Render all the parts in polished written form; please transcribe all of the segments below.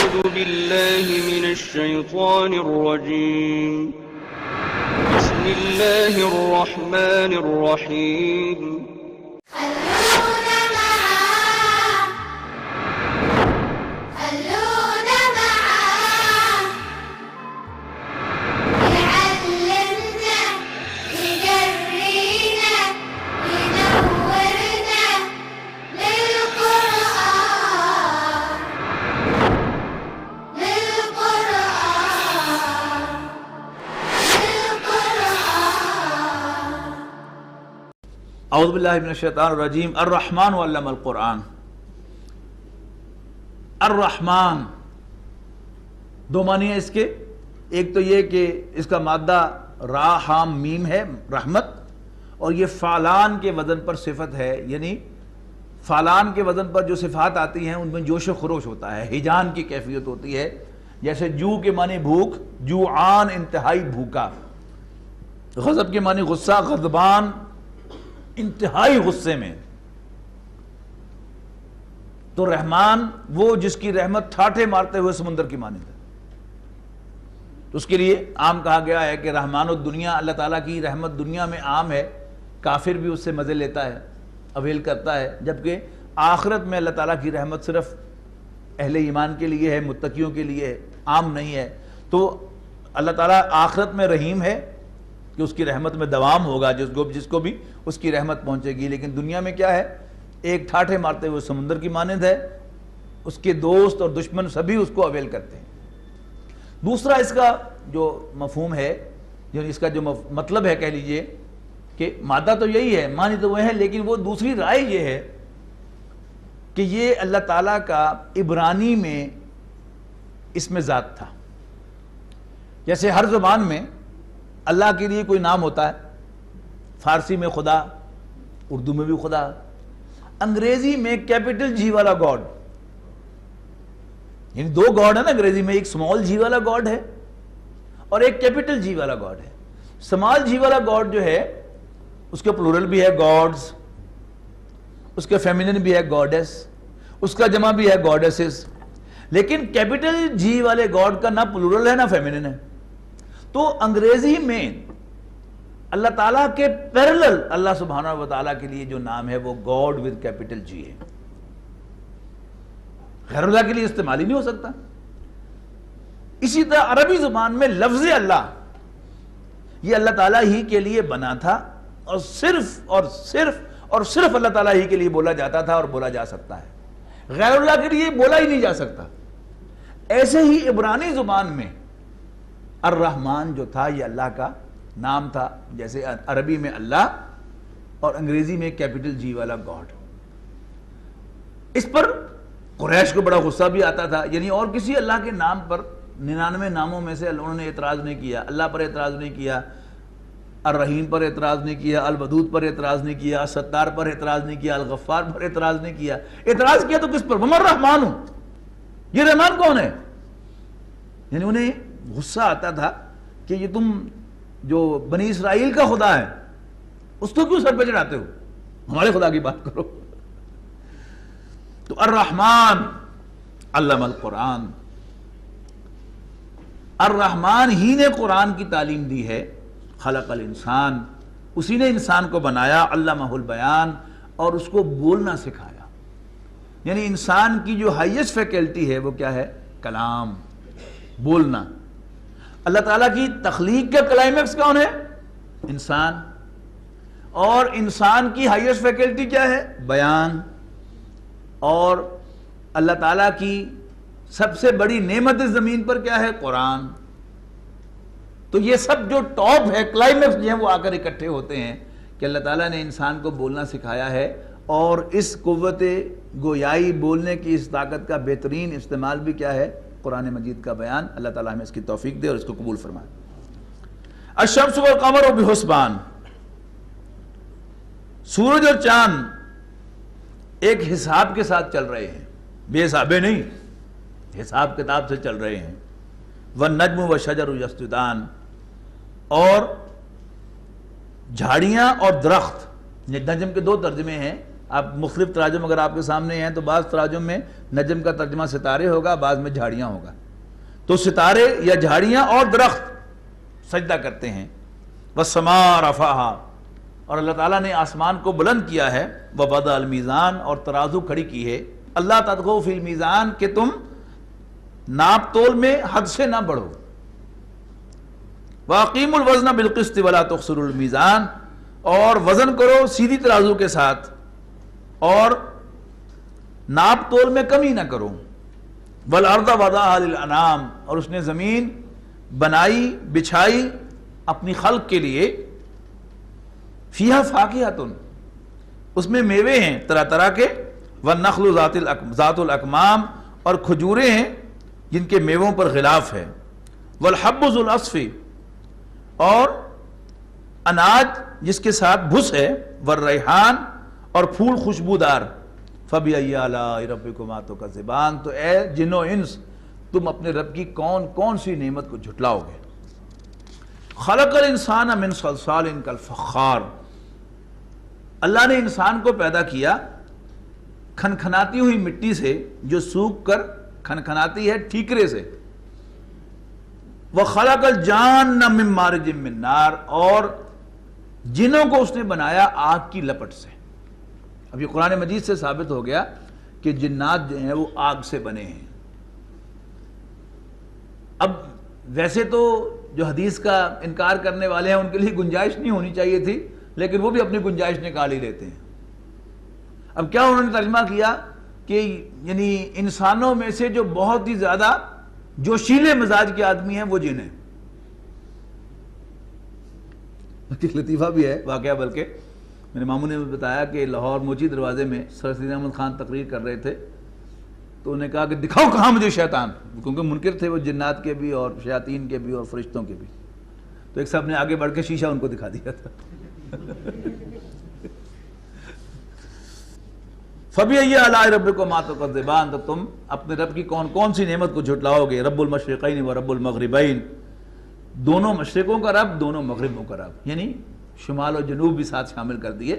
أعوذ بالله من الشيطان الرجيم. بسم الله الرحمن الرحيم. اعوذ باللہ من الشیطان الرجیم. الرحمن علم القرآن. الرحمن دو معنی ہیں اس کے. ایک تو یہ کہ اس کا مادہ را حام میم ہے رحمت، اور یہ فعلان کے وزن پر صفت ہے، یعنی فعلان کے وزن پر جو صفات آتی ہیں ان میں جوش و خروش ہوتا ہے، ہیجان کی کیفیت ہوتی ہے. جیسے جو کے معنی بھوک، جوعان انتہائی بھوکا. غضب کے معنی غصہ، غضبان انتہائی غصے میں. تو رحمان وہ جس کی رحمت ٹھاٹھے مارتے ہوئے سمندر کی مانند ہے. تو اس کے لیے عام کہا گیا ہے کہ رحمان الدنیا، اللہ تعالیٰ کی رحمت دنیا میں عام ہے، کافر بھی اس سے مزے لیتا ہے، اویل کرتا ہے، جبکہ آخرت میں اللہ تعالیٰ کی رحمت صرف اہل ایمان کے لیے ہے، متقیوں کے لیے ہے، عام نہیں ہے. تو اللہ تعالیٰ آخرت میں رحیم ہے کہ اس کی رحمت میں دوام ہوگا، جس کو بھی اس کی رحمت پہنچے گی. لیکن دنیا میں کیا ہے؟ ایک ٹھاٹھے مارتے ہوئے سمندر کی مانند ہے. اس کے دوست اور دشمن سبھی اس کو اویل کرتے ہیں. دوسرا اس کا جو مفہوم ہے، یعنی اس کا جو مطلب ہے، کہہ لیجئے کہ مادہ تو یہی ہے، معنی تو وہ ہے، لیکن وہ دوسری رائے یہ ہے کہ یہ اللہ تعالیٰ کا عبرانی میں اس میں ذات تھا. جیسے ہر زبان میں اللہ کے لیے کوئی نام ہوتا ہے، فارسی میں خدا، اردو میں بھی خدا، انگریزی میں کیپٹل جی والا گاڈ. یعنی دو گاڈ ہے نا انگریزی میں، ایک سمال جی والا گاڈ ہے اور ایک کیپٹل جی والا گاڈ ہے. سمال جی والا گاڈ جو ہے اس کے پلورل بھی ہے گاڈز، اس کے فیمینن بھی ہے گاڈیس، اس کا جمع بھی ہے گاڈیسز. لیکن کیپٹل جی والے گاڈ کا نہ پلورل ہے نہ فیمینن ہے. تو انگریزی میں اللہ تعالیٰ کے پیرلل اللہ سبحانہ و تعالیٰ کے لیے جو نام ہے وہ گاڈ ود کیپٹل جی ہے. غیر اللہ کے لیے استعمال ہی نہیں ہو سکتا. اسی طرح عربی زبان میں لفظ اللہ یہ اللہ تعالیٰ ہی کے لیے بنا تھا، اور صرف اللہ تعالیٰ ہی کے لیے بولا جاتا تھا اور بولا جا سکتا ہے. غیر اللہ کے لیے بولا ہی نہیں جا سکتا. ایسے ہی عبرانی زبان میں الرحمن جو تھا یہ اللہ کا نام تھا، جیسے عربی میں اللہ اور انگریزی میں کیپٹل جی والا گاڈ. اس پر قریش کو بڑا غصہ بھی آتا تھا. یعنی اور کسی اللہ کے نام پر 99 ناموں میں سے انہوں نے اعتراض نہیں کیا. اللہ پر اعتراض نہیں کیا، الرحیم پر اعتراض نہیں کیا، الودود پر اعتراض نہیں کیا، ستار پر اعتراض نہیں کیا، الغفار پر اعتراض نہیں کیا. اعتراض کیا تو کس پر؟ وَمَا الرحمن، یہ رحمان کون ہے؟ یعنی انہیں غصہ آتا تھا کہ یہ تم جو بنی اسرائیل کا خدا ہے اس کو کیوں سر پہ چڑھاتے ہو؟ ہمارے خدا کی بات کرو. تو الرحمن علم القرآن، الرحمن ہی نے قرآن کی تعلیم دی ہے. خلق الانسان، اسی نے انسان کو بنایا. علمہ البیان، اور اس کو بولنا سکھایا. یعنی انسان کی جو ہائیسٹ فیکلٹی ہے وہ کیا ہے؟ کلام، بولنا. اللہ تعالیٰ کی تخلیق کا کلائمیکس کون ہے؟ انسان. اور انسان کی ہائیسٹ فیکلٹی کیا ہے؟ بیان. اور اللہ تعالیٰ کی سب سے بڑی نعمت اس زمین پر کیا ہے؟ قرآن. تو یہ سب جو ٹاپ ہے، کلائمیکس جو ہیں، وہ آ کر اکٹھے ہوتے ہیں کہ اللہ تعالیٰ نے انسان کو بولنا سکھایا ہے. اور اس قوت گویائی، بولنے کی اس طاقت کا بہترین استعمال بھی کیا ہے؟ قرآن مجید کا بیان. اللہ تعالیٰ ہمیں اس کی توفیق دے اور اس کو قبول فرمائے. الشمس والقمر بحسبان، سورج اور چاند ایک حساب کے ساتھ چل رہے ہیں، بے حسابے نہیں، حساب کتاب سے چل رہے ہیں. والنجم والشجر یسجدان، اور جھاڑیاں اور درخت. نجم کے دو ترجمے ہیں، آپ مختلف تراجم اگر آپ کے سامنے ہیں تو بعض تراجم میں نجم کا ترجمہ ستارے ہوگا، بعض میں جھاڑیاں ہوگا، تو ستارے یا جھاڑیاں اور درخت سجدہ کرتے ہیں۔ والسماء رفعہا، اور اللہ تعالیٰ نے آسمان کو بلند کیا ہے، ووضع المیزان، اور ترازو کھڑی کی ہے، اللہ تطغوا فی المیزان، کہ تم ناپ تول میں حد سے نہ بڑھو، واقیموا الوزن بالقسط ولا تخسروا المیزان، اور وزن کرو سیدھی ترازو کے ساتھ اور ناپ تول میں کمی نہ کرو۔ والارض وضعها للانام، اور اس نے زمین بنائی بچھائی اپنی خلق کے لیے، فیہا فاکہۃ، اس میں میوے ہیں طرح طرح کے، والنخل ذات الاکمام، اور کھجوریں ہیں جن کے میووں پر غلاف ہے، والحب ذو العصف، اور اناج جس کے ساتھ بھس ہے، والریحان، اور پھول خوشبودار۔ فَبِأَيِّ آلَاءِ رَبِّكُمَا تُكَذِّبَانِ، تو اے جن و انس تم اپنے رب کی کون کون سی نعمت کو جھٹلاؤ گے۔ خلق الانسان من صلصال کالفخار، اللہ نے انسان کو پیدا کیا کھنکھناتی ہوئی مٹی سے جو سوکھ کر کھنکھناتی ہے ٹھیکرے سے۔ وَخَلَقَ الْجَانَّ مِن مَارِجٍ مِّن نَار، اور جنوں کو اس نے بنایا آگ کی لپٹ سے۔ اب یہ قرآن مجید سے ثابت ہو گیا کہ جنات جو ہیں وہ آگ سے بنے ہیں۔ اب ویسے تو جو حدیث کا انکار کرنے والے ہیں ان کے لیے گنجائش نہیں ہونی چاہیے تھی، لیکن وہ بھی اپنی گنجائش نکال ہی لیتے ہیں۔ اب کیا انہوں نے ترجمہ کیا کہ یعنی انسانوں میں سے جو بہت ہی زیادہ جوشیلے مزاج کے آدمی ہیں وہ جن ہیں۔ لطیفہ بھی ہے واقعہ، بلکہ میرے ماموں نے بتایا کہ لاہور موچی دروازے میں سر سید احمد خان تقریر کر رہے تھے، تو انہوں نے کہا کہ دکھاؤ کہاں مجھے شیطان، کیونکہ منکر تھے وہ جنات کے بھی اور شیاطین کے بھی اور فرشتوں کے بھی۔ تو ایک صاحب نے آگے بڑھ کے شیشہ ان کو دکھا دیا تھا۔ فَبِأَيِّ آلَاءِ رَبِّكُمَا تُكَذِّبَانِ، تو تم اپنے رب کی کون کون سی نعمت کو جھٹلاؤ گے۔ رب المشرقین و رب المغربین، دونوں مشرقوں کا رب دونوں مغربوں کا رب، یعنی شمال و جنوب بھی ساتھ شامل کر دیے۔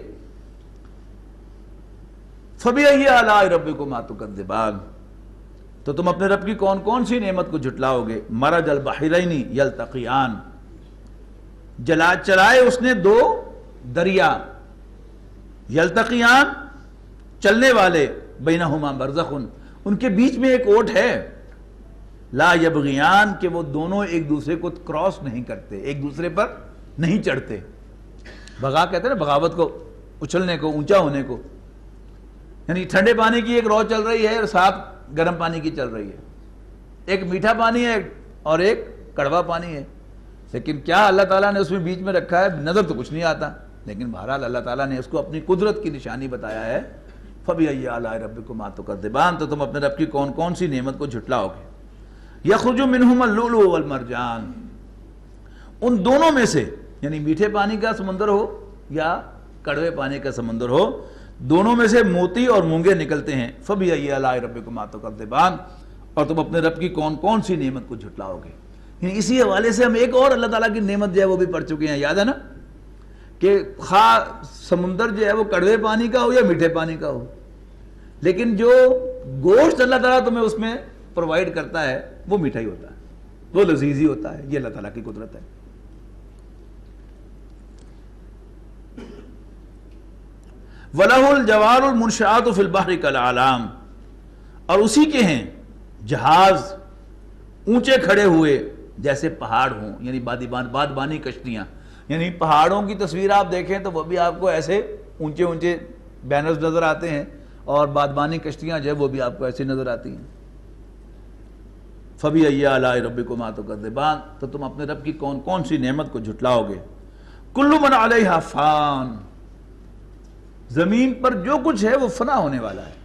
فَبِأَيِّ آلَاءِ رَبِّكُمَا تُكَذِّبَانِ، تو تم اپنے رب کی کون کون سی نعمت کو جھٹلاؤ گے۔ مرج البحرین یلتقیان، چلائے اس نے دو دریا، یلتقیان چلنے والے، بینہما برزخ، ان کے بیچ میں ایک اوٹ ہے، لا یبغیان، کہ وہ دونوں ایک دوسرے کو کراس نہیں کرتے، ایک دوسرے پر نہیں چڑھتے۔ بغا کہتے ہیں نا بغاوت کو، اچھلنے کو، اونچا ہونے کو، یعنی ٹھنڈے پانی کی ایک رو چل رہی ہے اور ساتھ گرم پانی کی چل رہی ہے، ایک میٹھا پانی ہے اور ایک کڑوا پانی ہے، لیکن کیا اللہ تعالیٰ نے اس میں بیچ میں رکھا ہے، نظر تو کچھ نہیں آتا، لیکن بہرحال اللہ تعالیٰ نے اس کو اپنی قدرت کی نشانی بتایا ہے۔ فَبِأَيِّ آلَاءِ رَبِّكُمَا تُكَذِّبَانِ، تو تم اپنے رب کی کون کون سی نعمت کو جھٹلاؤ گے۔ يَخْرُجُ مِنْهُمَا اللُّؤْلُؤُ وَالْمَرْجَانُ، ان دونوں میں سے، یعنی میٹھے پانی کا سمندر ہو یا کڑوے پانی کا سمندر ہو، دونوں میں سے موتی اور مونگے نکلتے ہیں۔ فَبِأَيِّ آلَاءِ رَبِّكُمَا تُكَذِّبَانِ، اور تم اپنے رب کی کون کون سی نعمت کو جھٹلاؤ گے۔ یعنی اسی حوالے سے ہم ایک اور اللہ تعالیٰ کی نعمت جو ہے وہ بھی پڑھ چکے ہیں، یاد ہے نا، کہ خواہ سمندر جو ہے وہ کڑوے پانی کا ہو یا میٹھے پانی کا ہو، لیکن جو گوشت اللہ تعالیٰ تمہیں اس میں پرووائڈ کرتا ہے وہ میٹھا ہی ہوتا ہے، وہ لذیذ ہی ہوتا ہے۔ یہ اللہ تعالیٰ کی قدرت ہے۔ وَلَهُ الْجَوَارُ الْمُنْشَآتُ فِي الْبَحْرِ كَالْأَعْلَامِ، اور اسی کے ہیں جہاز اونچے کھڑے ہوئے جیسے پہاڑ ہوں، یعنی بادبانی کشتیاں، یعنی پہاڑوں کی تصویر آپ دیکھیں تو وہ بھی آپ کو ایسے اونچے اونچے بینرز نظر آتے ہیں، اور بادبانی کشتیاں جو ہے وہ بھی آپ کو ایسے نظر آتی ہیں۔ فَبِأَيِّ آلَاءِ رَبِّكُمَا تُكَذِّبَانِ، تو تم اپنے رب کی کون کون سی نعمت کو جھٹلاؤ گے۔ كُلُّ مَنْ عَلَيْهَا فَانٍ، زمین پر جو کچھ ہے وہ فنا ہونے والا ہے۔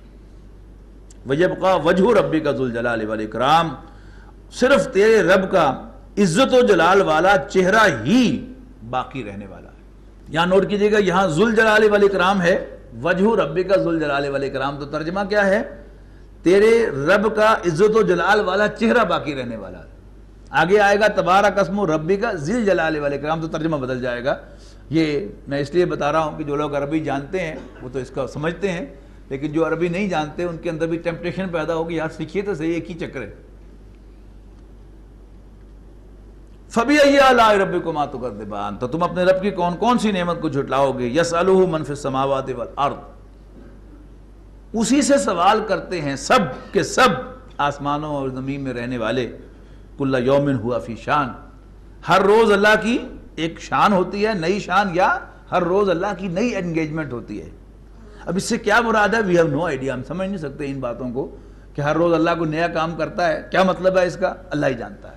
وَيَبْقَى وَجْهُ رَبِّكَ ذُو الْجَلَالِ وَالْإِكْرَامِ، صرف تیرے رب کا عزت و جلال والا چہرہ ہی باقی رہنے والا ہے۔ یہاں نوٹ کیجئے گا، یہاں ذو الجلال والاکرام ہے، وجہ ربک ذو الجلال والاکرام، تو ترجمہ کیا ہے؟ تیرے رب کا عزت و جلال والا چہرہ باقی رہنے والا ہے۔ آگے آئے گا تبارک اسم ربک ذی الجلال والاکرام، تو ترجمہ بدل جائے گا، یہ میں اس لیے بتا رہا ہوں کہ جو لوگ عربی جانتے ہیں وہ تو اس کا سمجھتے ہیں، لیکن جو عربی نہیں جانتے ان کے اندر بھی ٹیمپٹیشن پیدا ہوگی، یار سیکھیے تو صحیح، ایک ہی چکر ہے۔ فَبِأَيِّ آلَاءِ رَبِّكُمَا تُكَذِّبَانِ، تو تم اپنے رب کی کون کون سی نعمت کو جھٹلاؤ گے؟ يَسْأَلُهُ مَنْ فِي السَّمَاوَاتِ وَالْأَرْضِ، اسی سے سوال کرتے ہیں سب کے سب آسمانوں اور زمین میں رہنے والے، كُلَّ يَوْمٍ هُوَ فِي شَانٍ، ہر روز اللہ کی ایک شان ہوتی ہے، نئی شان، یا ہر روز اللہ کی نئی انگیجمنٹ ہوتی ہے۔ اب اس سے کیا مراد ہے؟ وی ہیو نو آئیڈیا، ہم سمجھ نہیں سکتے ان باتوں کو کہ ہر روز اللہ کو نیا کام کرتا ہے، کیا مطلب ہے اس کا؟ اللہ ہی جانتا ہے۔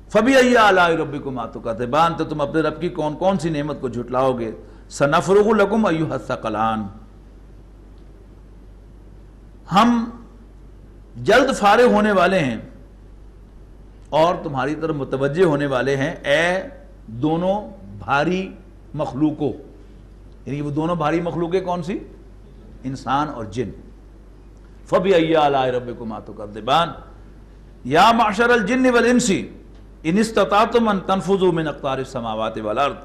فَبِأَيِّ آلَاءِ رَبِّكُمَا تُكَذِّبَانِ، تو تم اپنے رب کی کون کون سی نعمت کو جھٹلاؤ گے؟ سَنَفْرُغُ لَكُمْ أَيُّهَ الثَّقَلَانِ، ہم جلد فارغ ہونے والے ہیں اور تمہاری طرف متوجہ ہونے والے ہیں، اے دونوں بھاری مخلوقوں، یعنی وہ دونوں بھاری مخلوقیں کون سی؟ انسان اور جن۔ فَبِأَيِّ آلَاءِ رَبِّكُمَا تُكَذِّبَانِ یا معشر الجن والانس ان استطعتم ان تنفذوا من اقطار السماوات والارض،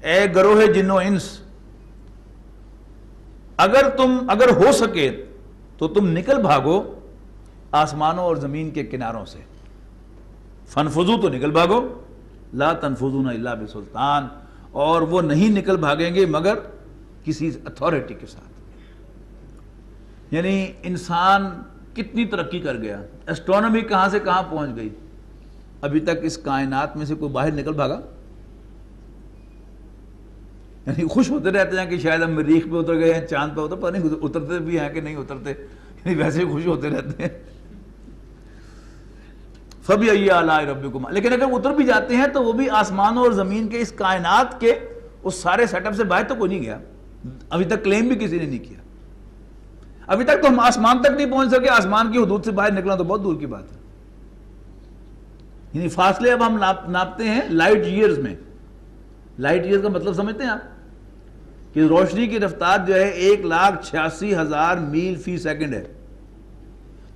اے گروہ جن و انس، اگر ہو سکے تو تم نکل بھاگو آسمانوں اور زمین کے کناروں سے۔ فانفذوا تو نکل بھاگو، لا تنفذون الا بسلطان، اور وہ نہیں نکل بھاگیں گے مگر کسی اتھارٹی کے ساتھ۔ یعنی انسان کتنی ترقی کر گیا، ایسٹرونومی کہاں سے کہاں پہنچ گئی، ابھی تک اس کائنات میں سے کوئی باہر نکل بھاگا؟ یعنی خوش ہوتے رہتے ہیں کہ شاید ہم مریخ پہ اتر گئے ہیں، چاند پہ اتر، پتہ نہیں اترتے بھی ہیں کہ نہیں اترتے، یعنی ویسے ہی خوش ہوتے رہتے ہیں۔ فَبِأَيِّ آلَاءِ رَبِّكُمَا، لیکن اگر اتر بھی جاتے ہیں تو وہ بھی آسمانوں اور زمین کے اس کائنات کے اس سارے سیٹ اپ سے باہر تو کوئی نہیں گیا، ابھی تک کلیم بھی کسی نے نہیں کیا۔ ابھی تک تو ہم آسمان تک نہیں پہنچ سکے، آسمان کی حدود سے باہر نکلنا تو بہت دور کی بات ہے۔ یعنی فاصلے اب ہم ناپتے ہیں لائٹ ایئرز میں۔ لائٹ ایئرز کا مطلب سمجھتے ہیں آپ؟ کہ روشنی کی رفتار جو ہے 1,86,000 میل فی سیکنڈ ہے،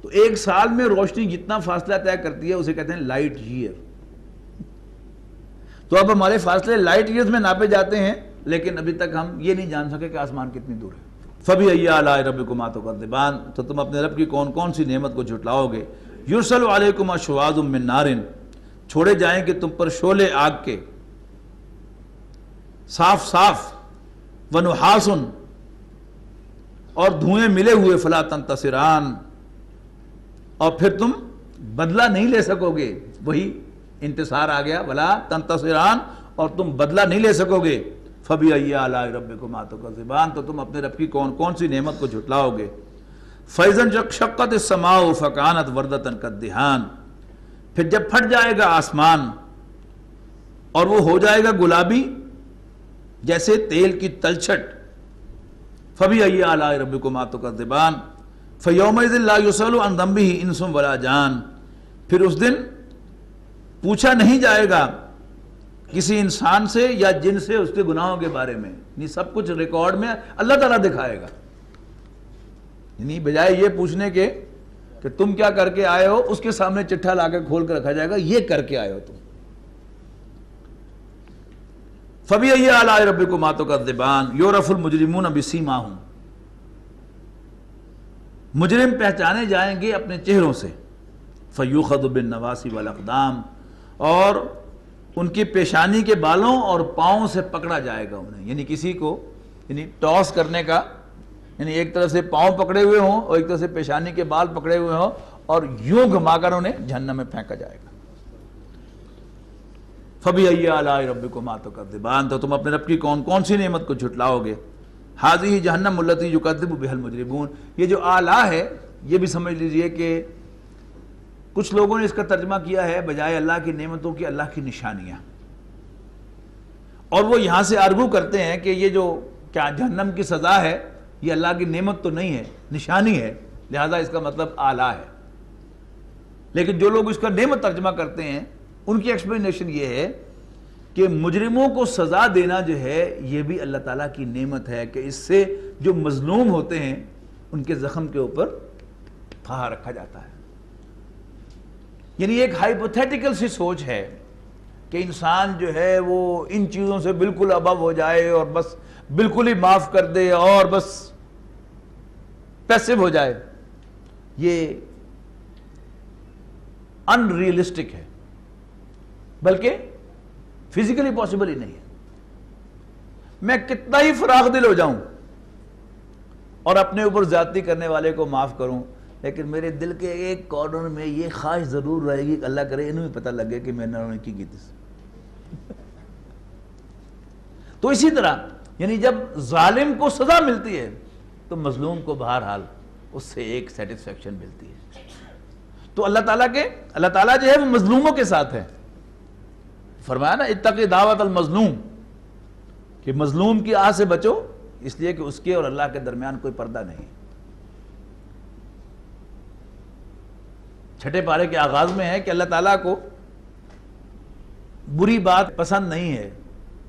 تو ایک سال میں روشنی جتنا فاصلہ طے کرتی ہے اسے کہتے ہیں لائٹ ایئر۔ تو اب ہمارے فاصلے لائٹ ایئرز میں ناپے جاتے ہیں، لیکن ابھی تک ہم یہ نہیں جان سکے کہ آسمان کتنی دور ہے۔ فَبِأَيِّ آلَاءِ رَبِّكُمَا تُكَذِّبَانِ، تو تم اپنے رب کی کون کون سی نعمت کو جھٹلاؤ گے؟ يُرْسَلُ عَلَيْكُمَا شُوَاظٌ مِّن نَارٍ، چھوڑے جائیں گے تم پر شعلے آگ کے، صاف صاف، وَنُحَاسٌ، اور دھوئیں ملے ہوئے، فَلَا تَنْتَصِرَانِ، اور پھر تم بدلہ نہیں لے سکو گے۔ وہی انتصار آ گیا، وَلَا تَنْتَصِرَانِ، اور تم بدلہ نہیں لے سکو گے۔ فَبِأَيِّ آلَاءِ رَبِّكُمَا تُكَذِّبَانِ، تو تم اپنے رب کی کون کون سی نعمت کو جھٹلاؤ گے؟ فَإِذَا انشَقَّتِ السَّمَاءُ فَكَانَتْ وَرْدَةً كَالدِّهَانِ، پھر جب پھٹ جائے گا آسمان اور وہ ہو جائے گا گلابی جیسے تیل کی تلچھٹ۔ فَبِأَيِّ آلَاءِ رَبِّكُمَا تُكَذِّبَانِ فَيَوْمَئِذٍ لَا يُسْأَلُ عَنْ ذَنبِهِ إِنسٌ وَلَا جَانٌ، پھر اس دن پوچھا نہیں جائے گا کسی انسان سے یا جن سے اس کے گناہوں کے بارے میں، یعنی سب کچھ ریکارڈ میں اللہ تعالیٰ دکھائے گا۔ یعنی بجائے یہ پوچھنے کے کہ تم کیا کر کے آئے ہو، اس کے سامنے چٹھا لا کے کھول کے رکھا جائے گا، یہ کر کے آئے ہو تم۔ فَبِأَيِّ آلَاءِ رَبِّكُمَا تُكَذِّبَانِ يُعْرَفُ الْمُجْرِمُونَ بِسِیمَاهُمْ، مجرم پہچانے جائیں گے اپنے چہروں سے۔ فَيُؤْخَذُ بِالنَّوَاصِي وَالْأَقْدَامِ، اور ان کی پیشانی کے بالوں اور پاؤں سے پکڑا جائے گا انہیں، یعنی کسی کو ٹاس کرنے کا، یعنی ایک طرف سے پاؤں پکڑے ہوئے ہوں اور ایک طرف سے پیشانی کے بال پکڑے ہوئے ہوں، اور یوں گھما کر انہیں جہنم میں پھینکا جائے گا۔ فَبِأَيِّ آلَاءِ رَبِّكُمَا تُكَذِّبَانِ، تو تم اپنے رب کی کون کون سی نعمت کو جھٹلاؤ گے؟ هَذِهِ جَهَنَّمُ الَّتِي يُكَذِّبُ بِهَا الْمُجْرِمُونَ، یہ جو آلہ ہے یہ بھی سمجھ لیجئے کہ کچھ لوگوں نے اس کا ترجمہ کیا ہے بجائے اللہ کی نعمتوں کی اللہ کی نشانیاں، اور وہ یہاں سے آرگو کرتے ہیں کہ یہ جو کیا جہنم کی سزا ہے یہ اللہ کی نعمت تو نہیں ہے، نشانی ہے، لہذا اس کا مطلب آلہ ہے۔ لیکن جو لوگ اس کا نعمت ترجمہ کرتے ہیں ان کی ایکسپلینیشن یہ ہے کہ مجرموں کو سزا دینا جو ہے یہ بھی اللہ تعالیٰ کی نعمت ہے، کہ اس سے جو مظلوم ہوتے ہیں ان کے زخم کے اوپر پھا رکھا جاتا ہے۔ یعنی ایک ہائپوتھیٹیکل سی سوچ ہے کہ انسان جو ہے وہ ان چیزوں سے بالکل ابو ہو جائے اور بس بالکل ہی معاف کر دے اور بس پیسو ہو جائے، یہ ان ریئلسٹک ہے، بلکہ فزیکلی پاسبل ہی نہیں ہے۔ میں کتنا ہی فراخ دل ہو جاؤں اور اپنے اوپر زیادتی کرنے والے کو معاف کروں، لیکن میرے دل کے ایک کارنر میں یہ خواہش ضرور رہے گی کہ اللہ کرے انہوں بھی پتہ لگے کہ میں نے کی تھی۔ تو اسی طرح یعنی جب ظالم کو سزا ملتی ہے تو مظلوم کو بہرحال اس سے ایک سیٹسفیکشن ملتی ہے۔ تو اللہ تعالیٰ جو ہے وہ مظلوموں کے ساتھ ہے۔ فرمایا نا اتقی دعوت المظلوم، کہ مظلوم کی آہ سے بچو، اس لیے کہ اس کے اور اللہ کے درمیان کوئی پردہ نہیں۔ چھٹے پارے کے آغاز میں ہے کہ اللہ تعالیٰ کو بری بات پسند نہیں ہے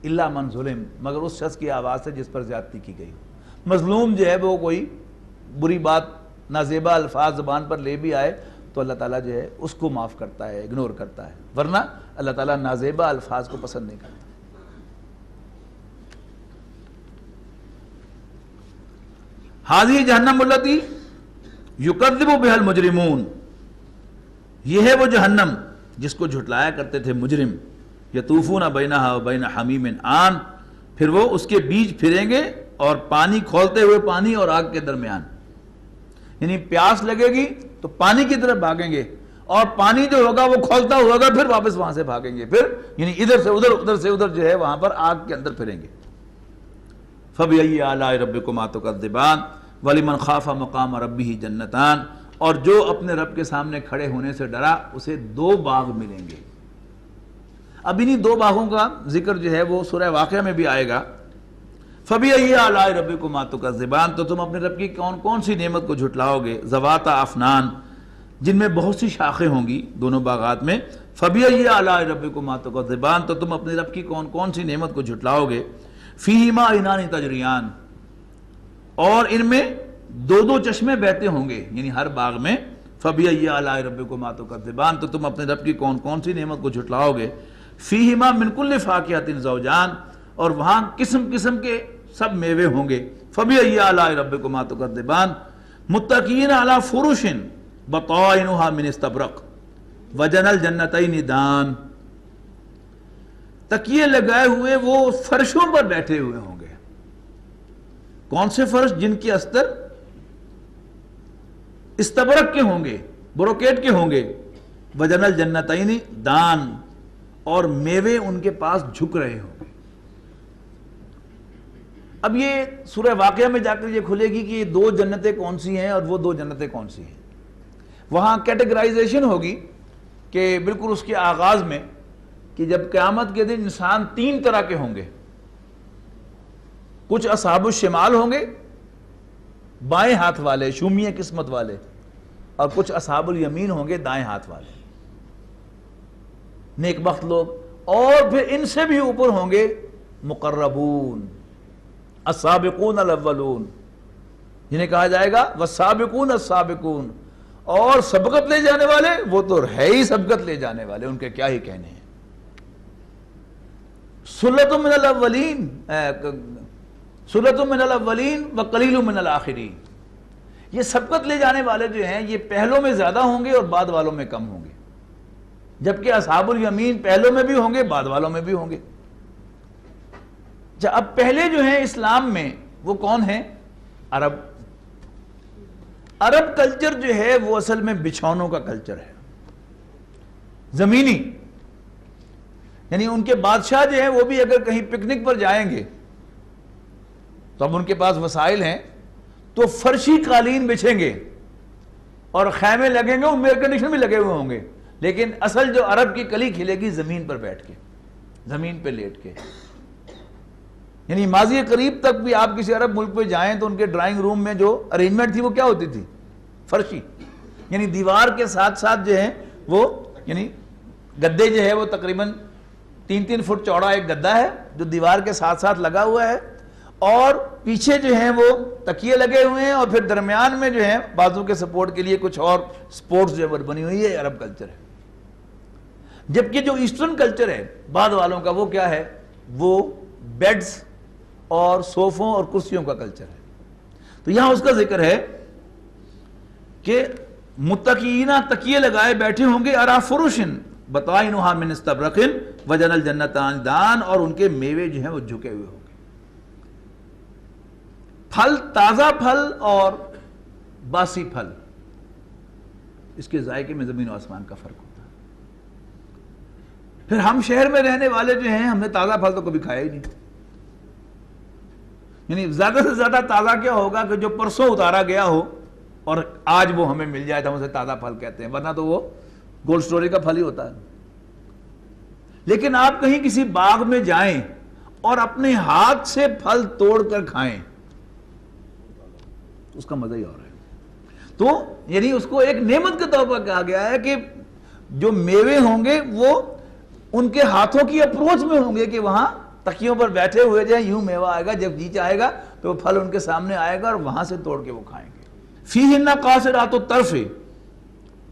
الا من ظلم، مگر اس شخص کی آواز سے جس پر زیادتی کی گئی ہو۔ مظلوم جو ہے وہ کوئی بری بات نازیبا الفاظ زبان پر لے بھی آئے تو اللہ تعالیٰ جو ہے اس کو معاف کرتا ہے، اگنور کرتا ہے، ورنہ اللہ تعالیٰ نازیبا الفاظ کو پسند نہیں کرتا۔ حاضی جہنم التی یکذب بها المجرمون، یہ ہے وہ جہنم جس کو جھٹلایا کرتے تھے مجرم۔ یطوفون بینہا وبین حمیم آن، پھر وہ اس کے بیچ پھریں گے اور پانی کھولتے ہوئے پانی اور آگ کے درمیان، یعنی پیاس لگے گی تو پانی کی طرف بھاگیں گے اور پانی جو ہوگا وہ کھولتا ہوگا پھر واپس وہاں سے بھاگیں گے، پھر یعنی ادھر سے ادھر ادھر سے ادھر جو ہے وہاں پر آگ کے اندر پھریں گے۔ فَبِأَيِّ آلَاءِ رَبِّكُمَا تُكَذِّبَانِ وَلِمَنْ خَافَ مَقَامَ رَبِّهِ جَنَّتَانِ، اور جو اپنے رب کے سامنے کھڑے ہونے سے ڈرا اسے 2 باغ ملیں گے۔ اب انہی 2 باغوں کا ذکر جو ہے وہ سورہ واقعہ میں بھی آئے گا۔ فَبِأَيِّ آلَاءِ رَبِّكُمَا تُكَذِّبَانِ، تو تم اپنے رب کی کون کون سی نعمت کو جھٹلاؤ گے۔ ذَوَاتَا أَفْنَانٍ، جن میں بہت سی شاخیں ہوں گی دونوں باغات میں۔ فَبِأَيِّ آلَاءِ رَبِّكُمَا تُكَذِّبَانِ، تو تم اپنے رب کی کون کون سی نعمت کو جھٹلاؤ گے۔ فِيهِمَا عَيْنَانِ تَجْرِيَانِ، اور ان میں 2 چشمے بہتے ہوں گے، یعنی ہر باغ میں۔ فَبِأَيِّ آلَاءِ رَبِّكُمَا تُكَذِّبَانِ، تو تم اپنے رب کی کون کون سی نعمت کو جھٹلاؤ گے۔ فِيهِمَا مِن كُلِّ فَاكِهَةٍ زَوْجَانِ، اور وہاں قسم قسم کے سب میوے ہوں گے۔ فَبِأَيِّ آلَاءِ رَبِّكُمَا تُكَذِّبَانِ مُتَّكِئِينَ عَلَى فُرُشٍ بَطَائِنُهَا مِنْ اسْتَبْرَقٍ وَجَنَى الْجَنَّتَيْنِ دَانٍ، تکیے لگائے ہوئے وہ فرشوں پر بیٹھے ہوئے ہوں گے۔ کون سے فرش؟ جن کے استر استبرق کے ہوں گے، بروکیٹ کے ہوں گے۔ وَجَنَى الْجَنَّتَيْنِ دَانٍ، اور میوے ان کے پاس جھک رہے ہوں گے۔ اب یہ سورہ واقعہ میں جا کر یہ کھلے گی کہ یہ 2 جنتیں کون سی ہیں اور وہ 2 جنتیں کون سی ہیں۔ وہاں کیٹیگرائزیشن ہوگی کہ بالکل اس کے آغاز میں کہ جب قیامت کے دن انسان 3 طرح کے ہوں گے۔ کچھ اصحاب الشمال ہوں گے، بائیں ہاتھ والے، شومی قسمت والے، اور کچھ اصحاب الیمین ہوں گے، دائیں ہاتھ والے، نیک بخت لوگ۔ اور پھر ان سے بھی اوپر ہوں گے مقربون، السابقون الاولون، جنہیں کہا جائے گا والسابقون السابقون، اور سبقت لے جانے والے، وہ تو ہے ہی سبقت لے جانے والے، ان کے کیا ہی کہنے ہیں۔ سلۃ من الاولین، سلۃ من الاولین وقلیل من الآخرین، یہ سبقت لے جانے والے جو ہیں یہ پہلوں میں زیادہ ہوں گے اور بعد والوں میں کم ہوں گے، جبکہ اصحاب الیمین پہلوں میں بھی ہوں گے، بعد والوں میں بھی ہوں گے۔ اب پہلے جو ہیں اسلام میں وہ کون ہیں؟ عرب۔ عرب کلچر جو ہے وہ اصل میں بچھونوں کا کلچر ہے، زمینی، یعنی ان کے بادشاہ جو ہیں وہ بھی اگر کہیں پکنک پر جائیں گے تو اب ان کے پاس وسائل ہیں تو فرشی قالین بچھیں گے اور خیمے لگیں گے، ان میں ایئر کنڈیشن بھی لگے ہوئے ہوں گے، لیکن اصل جو عرب کی کلی کھلے گی زمین پر بیٹھ کے، زمین پہ لیٹ کے۔ یعنی ماضی قریب تک بھی آپ کسی عرب ملک پہ جائیں تو ان کے ڈرائنگ روم میں جو ارینجمنٹ تھی وہ کیا ہوتی تھی؟ فرشی، یعنی دیوار کے ساتھ ساتھ جو ہے وہ یعنی گدے جو ہے وہ تقریباً 3 فٹ چوڑا ایک گدا ہے جو دیوار کے ساتھ ساتھ لگا ہوا ہے، اور پیچھے جو ہیں وہ تکیے لگے ہوئے ہیں، اور پھر درمیان میں جو ہے بازو کے سپورٹ کے لیے کچھ اور سپورٹس جو بنی ہوئی ہے، عرب کلچر ہے۔ جبکہ جو ایسٹرن کلچر ہے بعد والوں کا وہ کیا ہے؟ وہ بیڈز اور صوفوں اور کرسیوں کا کلچر ہے. تو یہاں اس کا ذکر ہے کہ متقینا تکیے لگائے بیٹھے ہوں گے علی فرشن بطائنها من استبرق وجنى الجنتان دان، اور ان کے میوے جو ہیں وہ جھکے ہوئے ہوں گے. پھل، تازہ پھل اور باسی پھل، اس کے ذائقے میں زمین و آسمان کا فرق ہوتا ہے. پھر ہم شہر میں رہنے والے جو ہیں، ہم نے تازہ پھل تو کبھی کھایا ہی نہیں. یعنی زیادہ سے زیادہ تازہ کیا ہوگا کہ جو پرسوں اتارا گیا ہو اور آج وہ ہمیں مل جائے تو ہم اسے تازہ پھل کہتے ہیں، ورنہ تو وہ گولڈ سٹوری کا پھل ہی ہوتا ہے. لیکن آپ کہیں کسی باغ میں جائیں اور اپنے ہاتھ سے پھل توڑ کر کھائیں اس کا مزہ ہی اور ہے. تو یعنی اس کو ایک نعمت کے طور پر کہا گیا ہے کہ جو میوے ہوں گے وہ ان کے ہاتھوں کی اپروچ میں ہوں گے کہ وہاں تکیوں پر بیٹھے ہوئے جائیں، یوں میوہ آئے گا، جب جی چاہے گا تو وہ پھل ان کے سامنے آئے گا اور وہاں سے توڑ کے وہ کھائیں گے. فیہن قاصرات الطرف،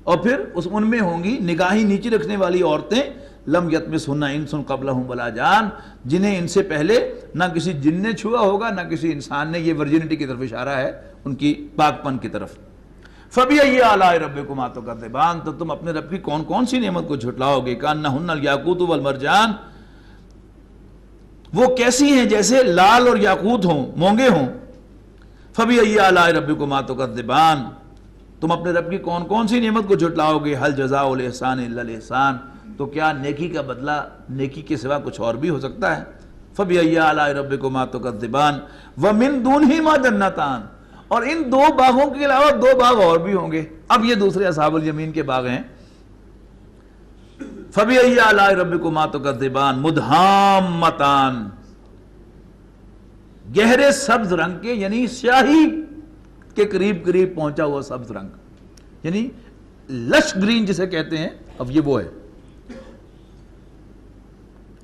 اور پھر ان میں ہوں گی نگاہیں نیچے رکھنے والی عورتیں، لم یطمثہن انس قبلہم ولا جان، جنہیں ان سے پہلے نہ کسی جن نے چھوا ہوگا نہ کسی انسان نے. یہ ورجینٹی کی طرف اشارہ ہے، ان کی پاک پن کی طرف. فَبِأَيِّ آلَاءِ رَبِّكُمَا تُكَذِّبَانِ، تو تم اپنے رب کی کون کون سی نعمت کو جھٹلاؤ گے. كَأَنَّهُنَّ الْيَاقُوتُ وَالْمَرْجَانُ، وہ کیسی ہیں جیسے لال اور یاقوت ہوں، مونگے ہوں. فَبِأَيِّ آلَاءِ رَبِّكُمَا تُكَذِّبَانِ، تم اپنے رب کی کون کون سی نعمت کو جھٹلاؤ گے. هَلْ جَزَاءُ الْإِحْسَانِ إِلَّا الْإِحْسَانُ، تو کیا نیکی کا بدلہ نیکی کے سوا کچھ اور بھی ہو سکتا ہے. فَبِأَيِّ آلَاءِ رَبِّكُمَا تُكَذِّبَانِ وَمِن دُونِهِمَا جَنَّتَانِ، اور ان دو باغوں کے علاوہ دو باغ اور بھی ہوں گے. اب یہ دوسرے اصحاب الیمین کے باغ ہیں. فَبِأَيِّ آلَاءِ رَبِّكُمَا تُكَذِّبَانِ مُدْهَامَّتَانِ، گہرے سبز رنگ کے، یعنی سیاہی کے قریب قریب پہنچا ہوا سبز رنگ، یعنی لش گرین جسے کہتے ہیں، اب یہ وہ ہے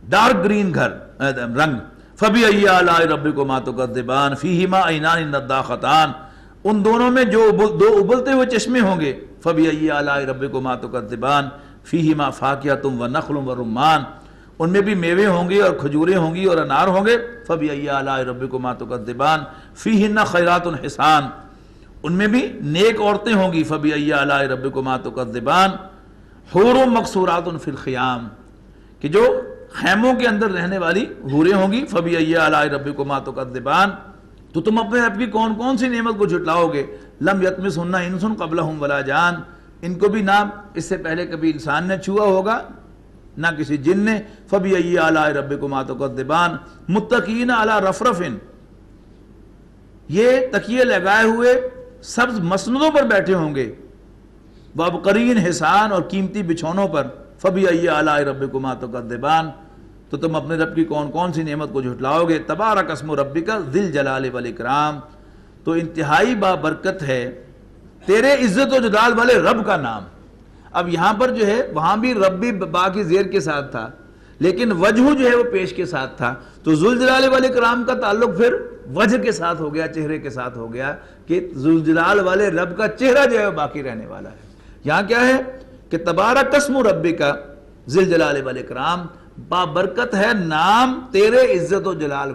ڈارک گرین رنگ. فَبِأَيِّ آلَاءِ رَبِّكُمَا تُكَذِّبَانِ فِيهِمَا عَيْنَانِ نَضَّاخَتَانِ، ان دونوں میں جو دو ابلتے ہوئے چشمے ہوں گے. فَبِأَيِّ آلَاءِ رَبِّكُمَا تُكَذِّبَانِ فِيهِمَا فَاكِهَةٌ وَنَخْلٌ وَرُمَّانٌ، ان میں بھی میوے ہوں گے اور کھجوریں ہوں گی اور انار ہوں گے. فَبِأَيِّ آلَاءِ رَبِّكُمَا تُكَذِّبَانِ فِيهِنَّ خَيْرَاتٌ حِسَانٌ، ان میں بھی نیک عورتیں ہوں گی. فَبِأَيِّ آلَاءِ رَبِّكُمَا تُكَذِّبَانِ حُورٌ مَقْصُورَاتٌ فِي الْخِيَامِ، کہ جو خیموں کے اندر رہنے والی حوریں ہوں گی. فَبِأَيِّ آلَاءِ رَبِّكُمَا تُكَذِّبَانِ، تو تم اپنے رب کی کون کون سی نعمت کو جھٹلاؤ گے. لم یطمثہن انس قبلہم ولا جان، ان کو بھی نہ اس سے پہلے کبھی انسان نے چھوا ہوگا نہ کسی جن نے. فَبِأَيِّ آلَاءِ رَبِّكُمَا تُكَذِّبَانِ مُتَّكِئِينَ عَلَى رَفْرَفٍ، یہ تکیے لگائے ہوئے سبز مسندوں پر بیٹھے ہوں گے. وَعَبْقَرِيٍّ حِسَانٍ، اور قیمتی بچھونوں پر. فَبِأَيِّ آلَاءِ رَبِّكُمَا تُكَذِّبَانِ، تو تم اپنے رب کی کون کون سی نعمت کو جھٹلاؤ گے. تبارک اسم ربک ذی الجلال والاکرام، تو انتہائی بابرکت ہے تیرے عزت و جلال والے رب کا نام. اب یہاں پر جو ہے وہاں بھی ربی با کی زیر کے ساتھ تھا، لیکن وجہ جو ہے وہ پیش کے ساتھ تھا. تو ذوالجلال والاکرام کا تعلق پھر وجہ کے ساتھ ہو گیا، چہرے کے ساتھ ہو گیا، کہ ذوالجلال والے رب کا چہرہ جو ہے وہ باقی رہنے والا ہے. یہاں کیا ہے کہ تبارک اسم ربک ذی الجلال والاکرام، بابرکت ہے نام تیرے عزت و جلال